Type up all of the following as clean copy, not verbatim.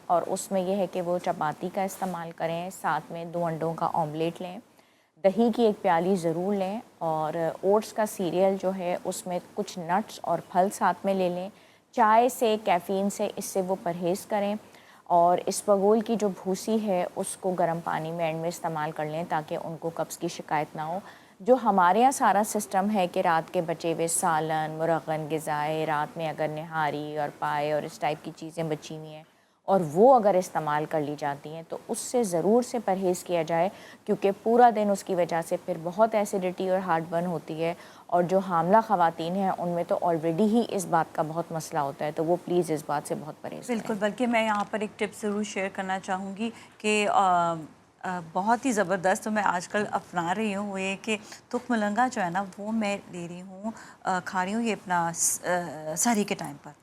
और उसमें यह है कि वो चपाती का इस्तेमाल करें, साथ में 2 अंडों का ऑमलेट लें, दही की 1 प्याली ज़रूर लें और ओट्स का सीरियल जो है उसमें कुछ नट्स और फल साथ में ले लें। चाय से, कैफ़ीन से, इससे वो परहेज़ करें और इसबगोल की जो भूसी है उसको गर्म पानी में एंड में इस्तेमाल कर लें ताकि उनको कब्ज़ की शिकायत ना हो। जो हमारे यहाँ सारा सिस्टम है कि रात के बचे हुए सालन, मुरगन ग़िज़ाएँ, रात में अगर निहारी और पाए और इस टाइप की चीज़ें बची हुई हैं और वो अगर इस्तेमाल कर ली जाती हैं तो उससे ज़रूर से परहेज़ किया जाए, क्योंकि पूरा दिन उसकी वजह से फिर बहुत एसिडिटी और हार्टबर्न होती है और जो हामला ख़वातीन हैं उनमें तो ऑलरेडी ही इस बात का बहुत मसला होता है, तो वो प्लीज़ इस बात से बहुत परहेज़ करें। बिल्कुल, बल्कि मैं यहाँ पर एक टिप ज़रूर शेयर करना चाहूँगी कि बहुत ही ज़बरदस्त तो मैं आजकल अपना रही हूँ, वो ये कि तुख मलंगा जो है ना वो मैं ले रही हूँ, खा रही हूँ ये अपना सहरी के टाइम पर।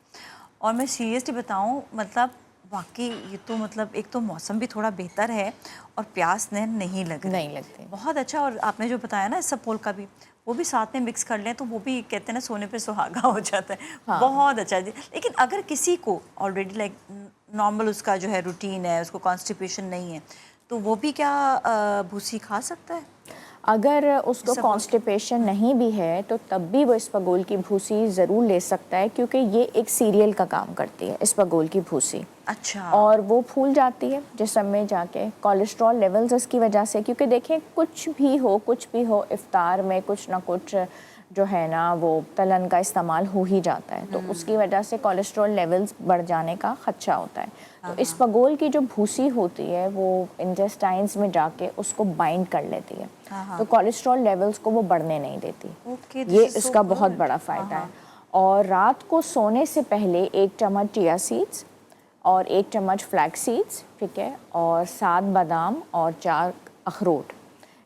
और मैं सीरियसली बताऊँ, मतलब वाकई ये तो मतलब एक तो मौसम भी थोड़ा बेहतर है और प्यास नहीं लग रही, नहीं लगती। बहुत अच्छा। और आपने जो बताया ना इसबगोल का भी, वो भी साथ में मिक्स कर लें तो वो भी कहते हैं ना सोने पे सुहागा हो जाता है। हाँ। बहुत अच्छा जी। लेकिन अगर किसी को ऑलरेडी लाइक नॉर्मल उसका जो है रूटीन है, उसको कॉन्स्टिपेशन नहीं है, तो वो भी क्या भूसी खा सकता है? अगर उसको इसबगोल की? कॉन्स्टिपेशन नहीं भी है तो तब भी वो इसबगोल की भूसी ज़रूर ले सकता है, क्योंकि ये एक सीरियल का काम करती है इसबगोल की भूसी। अच्छा। और वो फूल जाती है जिस्म में जाके, कोलेस्ट्रॉल लेवल्स इसकी वजह से, क्योंकि देखें कुछ भी हो इफ़्तार में कुछ ना कुछ जो है ना वो तलन का इस्तेमाल हो ही जाता है, तो उसकी वजह से कोलेस्ट्रॉल लेवल्स बढ़ जाने का खदशा होता है। तो इसबगोल की जो भूसी होती है वो इंटेस्टाइन्स में जाके उसको बाइंड कर लेती है, तो कोलेस्ट्रॉल लेवल्स को वो बढ़ने नहीं देती। ओके, ये इसका बहुत बड़ा फ़ायदा है। और रात को सोने से पहले 1 चम्मच चिया सीड्स और 1 चम्मच फ्लैक्स सीड्स, ठीक है, और 7 बादाम और 4 अखरोट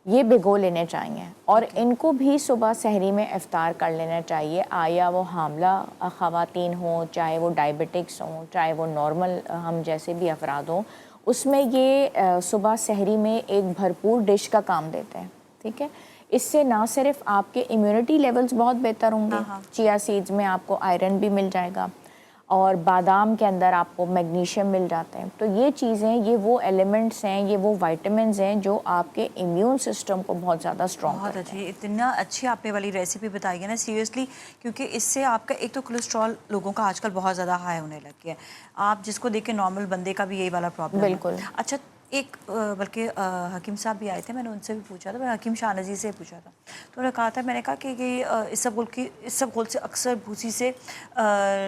ये भिगो लेने चाहिए और इनको भी सुबह सहरी में इफ़्तार कर लेना चाहिए। आया वो हामला ख़वातीन हों, चाहे वो डायबिटिक्स हों, चाहे वो नॉर्मल हम जैसे भी अफराद हों, उसमें ये सुबह सहरी में एक भरपूर डिश का काम देते हैं, ठीक है। इससे ना सिर्फ आपके इम्यूनिटी लेवल्स बहुत बेहतर होंगे, चिया सीड्स में आपको आयरन भी मिल जाएगा और बादाम के अंदर आपको मैग्नीशियम मिल जाते हैं। तो ये चीज़ें, ये वो एलिमेंट्स हैं, ये वो विटामिन्स हैं जो आपके इम्यून सिस्टम को बहुत ज़्यादा स्ट्रॉन्ग बहुत करते अच्छी, हैं। इतना अच्छी आपने वाली रेसिपी बताई है ना सीरियसली, क्योंकि इससे आपका एक तो कोलेस्ट्रॉल लोगों का आजकल बहुत ज़्यादा हाई होने लग गया है। आप जिसको देख के नॉर्मल बंदे का भी यही वाला प्रॉब्लम है। बिल्कुल। अच्छा, एक बल्कि हकीम साहब भी आए थे, मैंने उनसे भी पूछा था, मैंने हकीम शाहनजी से पूछा था, तो उन्होंने कहा था, मैंने कहा कि इसबगोल से अक्सर भूसी से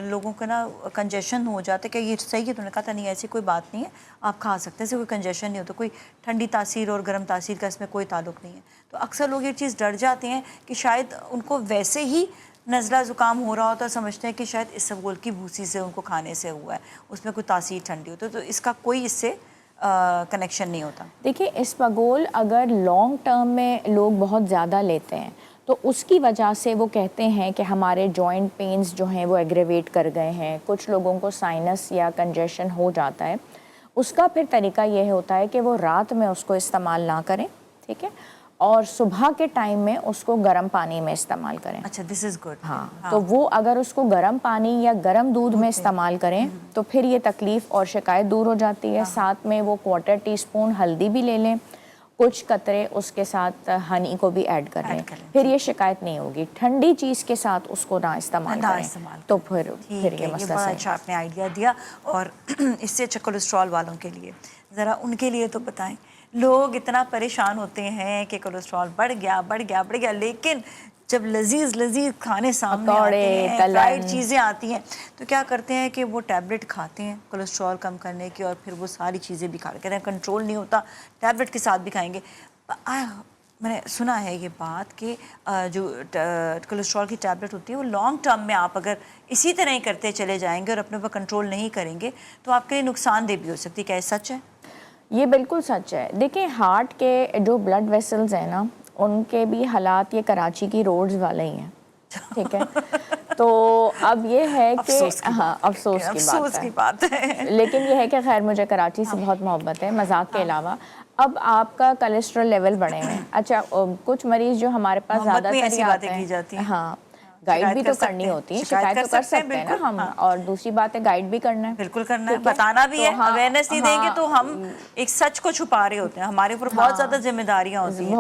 लोगों का ना कंजेशन हो जाता है, क्या ये सही है? तो उन्होंने कहा था नहीं, ऐसी कोई बात नहीं है, आप खा सकते हैं, इससे कोई कंजेशन नहीं होता, कोई ठंडी तासीर और गर्म तासीर का इसमें कोई ताल्लुक नहीं है। तो अक्सर लोग ये चीज़ डर जाते हैं कि शायद उनको वैसे ही नज़ला ज़ुकाम हो रहा होता है, समझते हैं कि शायद इसबगोल की भूसी से उनको खाने से हुआ है, उसमें कोई तासीर ठंडी होती है, तो इसका कोई इससे कनेक्शन नहीं होता। देखिए, इसबगोल अगर लॉन्ग टर्म में लोग बहुत ज़्यादा लेते हैं तो उसकी वजह से वो कहते हैं कि हमारे जॉइंट पेन्स जो हैं वो एग्रेवेट कर गए हैं, कुछ लोगों को साइनस या कंजेशन हो जाता है। उसका फिर तरीका ये होता है कि वो रात में उसको इस्तेमाल ना करें, ठीक है, और सुबह के टाइम में उसको गर्म पानी में इस्तेमाल करें। अच्छा, दिस इज़ गुड। हाँ, तो वो अगर उसको गर्म पानी या गर्म दूध में इस्तेमाल करें तो फिर ये तकलीफ़ और शिकायत दूर हो जाती है। साथ में वो 1/4 टीस्पून हल्दी भी ले लें, कुछ कतरे उसके साथ हनी को भी ऐड कर लें, फिर ये शिकायत नहीं होगी। ठंडी चीज़ के साथ उसको ना इस्तेमाल करें तो फिर ये मसला बड़ा सही। अच्छा आपने आइडिया दिया। और इससे अच्छा कोलेस्ट्रॉल वालों के लिए ज़रा उनके लिए तो बताएं। लोग इतना परेशान होते हैं कि कोलेस्ट्रॉल बढ़ गया, लेकिन जब लजीज खाने सामने आते हैं, फ्राइड चीज़ें आती हैं, तो क्या करते हैं कि वो टैबलेट खाते हैं कोलेस्ट्रॉल कम करने की, और फिर वो सारी चीज़ें भी खा कहते हैं कंट्रोल नहीं होता, टैबलेट के साथ भी खाएंगे। मैंने सुना है ये बात कि जो कोलेस्ट्रॉल की टैबलेट होती है वो लॉन्ग टर्म में आप अगर इसी तरह ही करते चले जाएंगे और अपने ऊपर कंट्रोल नहीं करेंगे तो आपके लिए नुकसानदेह भी हो सकती है। क्या ये सच है? ये बिल्कुल सच है। देखिए, हार्ट के जो ब्लड वेसल्स हैं ना, उनके भी हालात ये कराची की रोड्स वाले ही हैं, ठीक है। तो अब ये है कि हाँ, अफसोस की बात है लेकिन ये है कि खैर मुझे कराची से बहुत मोहब्बत है, मजाक के अलावा। अब आपका कोलेस्ट्रॉल लेवल बढ़े हुए हैं। अच्छा, कुछ मरीज़ जो हमारे पास ज़्यादातर ही आते हैं, हाँ, गाइड भी कर तो सकते करनी हैं, होती है, शिकायत शिकायत तो कर सकते हैं ना बिल्कुल, हम। हाँ। और दूसरी बात है गाइड भी करना है, बिल्कुल करना है, ठीक है? बताना भी तो है, हाँ, अवेयरनेस नहीं देंगे हाँ, तो हम एक सच को छुपा रहे होते हैं, हमारे ऊपर बहुत ज्यादा जिम्मेदारियां होती हैं।